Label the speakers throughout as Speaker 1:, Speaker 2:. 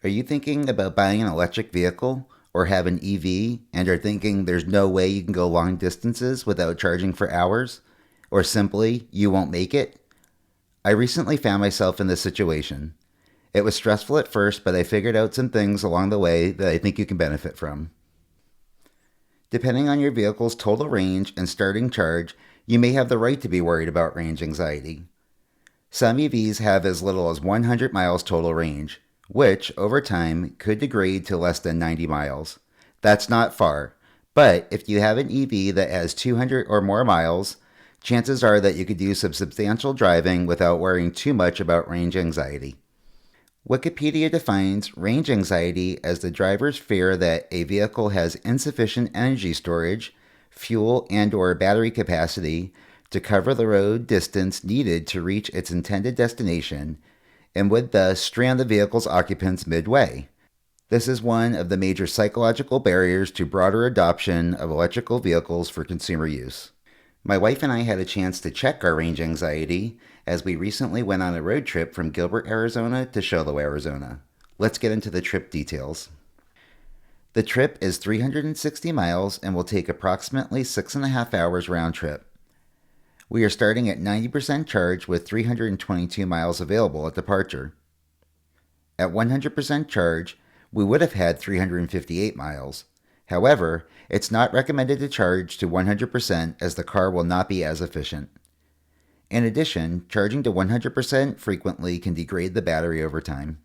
Speaker 1: Are you thinking about buying an electric vehicle or have an EV and are thinking there's no way you can go long distances without charging for hours? Or simply, you won't make it? I recently found myself in this situation. It was stressful at first, but I figured out some things along the way that I think you can benefit from. Depending on your vehicle's total range and starting charge, you may have the right to be worried about range anxiety. Some EVs have as little as 100 miles total range, which, over time, could degrade to less than 90 miles. That's not far, but if you have an EV that has 200 or more miles, chances are that you could do some substantial driving without worrying too much about range anxiety. Wikipedia defines range anxiety as the driver's fear that a vehicle has insufficient energy storage, fuel, and/or battery capacity to cover the road distance needed to reach its intended destination and would thus strand the vehicle's occupants midway. This is one of the major psychological barriers to broader adoption of electrical vehicles for consumer use. My wife and I had a chance to check our range anxiety as we recently went on a road trip from Gilbert, Arizona to Show Low, Arizona. Let's get into the trip details. The trip is 360 miles and will take approximately 6.5 hours round trip. We are starting at 90% charge with 322 miles available at departure. At 100% charge, we would have had 358 miles. However, it's not recommended to charge to 100% as the car will not be as efficient. In addition, charging to 100% frequently can degrade the battery over time.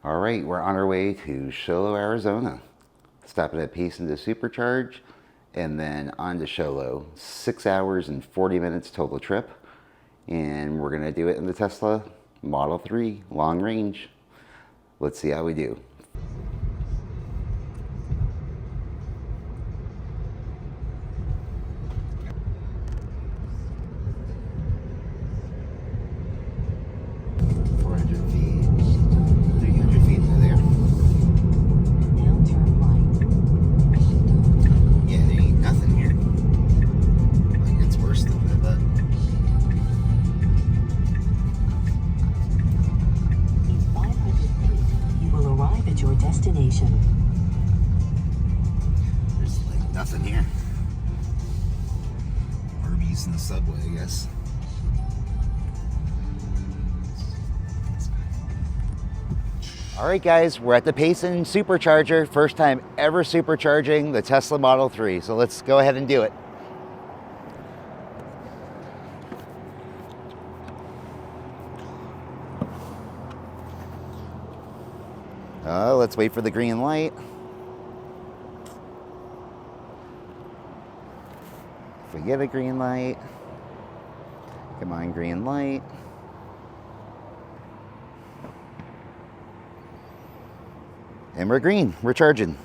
Speaker 1: All right, we're on our way to Show Low, Arizona. Stopping at Payson to supercharge and then on to Show Low. 6 hours and 40 minutes total trip. And we're going to do it in the Tesla Model 3 long range. Let's see how we do.
Speaker 2: Destination.
Speaker 1: There's like nothing here. Arby's and the Subway, I guess. All right, guys, we're at the Payson Supercharger. First time ever supercharging the Tesla Model 3. So let's go ahead and do it. Let's wait for the green light. If we get a green light, come on, green light. And we're green, we're charging.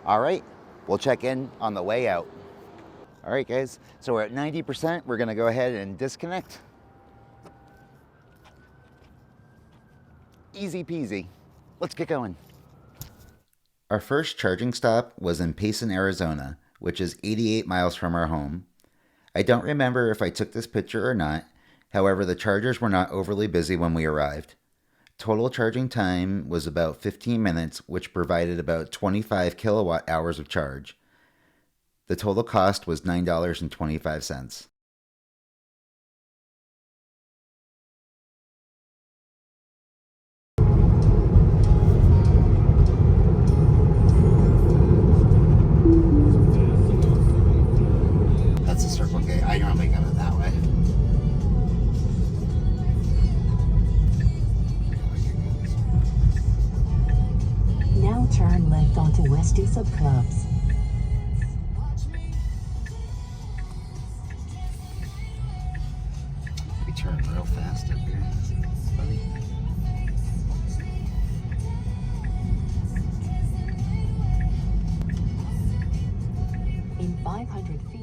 Speaker 1: All right, we'll check in on the way out. All right, guys, so we're at 90%. We're gonna go ahead and disconnect. Easy peasy. Let's get going. Our first charging stop was in Payson, Arizona, which is 88 miles from our home. I don't remember if I took this picture or not. However, the chargers were not overly busy when we arrived. Total charging time was about 15 minutes, which provided about 25 kilowatt hours of charge. The total cost was $9.25. That's a Circle K. I normally go that way.
Speaker 2: Now turn left onto West Isop Clubs.
Speaker 1: We turn real fast up here. Funny.
Speaker 2: In 500 feet.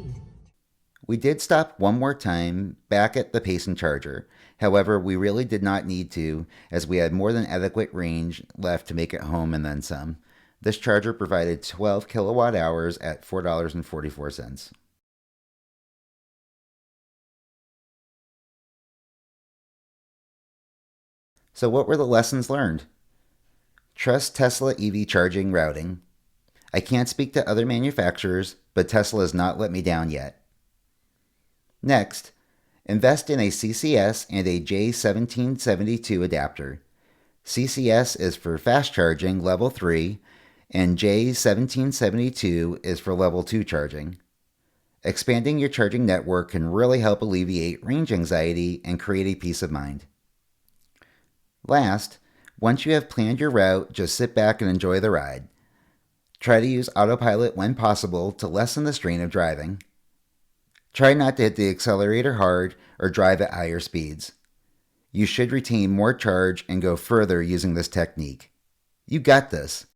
Speaker 1: We did stop one more time back at the Payson Charger. However, we really did not need to, as we had more than adequate range left to make it home and then some. This charger provided 12 kilowatt hours at $4.44. So, what were the lessons learned? Trust Tesla EV charging routing. I can't speak to other manufacturers, but Tesla has not let me down yet. Next, invest in a CCS and a J1772 adapter. CCS is for fast charging level 3, and J1772 is for level 2 charging. Expanding your charging network can really help alleviate range anxiety and create a peace of mind. Last, once you have planned your route, just sit back and enjoy the ride. Try to use autopilot when possible to lessen the strain of driving. Try not to hit the accelerator hard or drive at higher speeds. You should retain more charge and go further using this technique. You got this.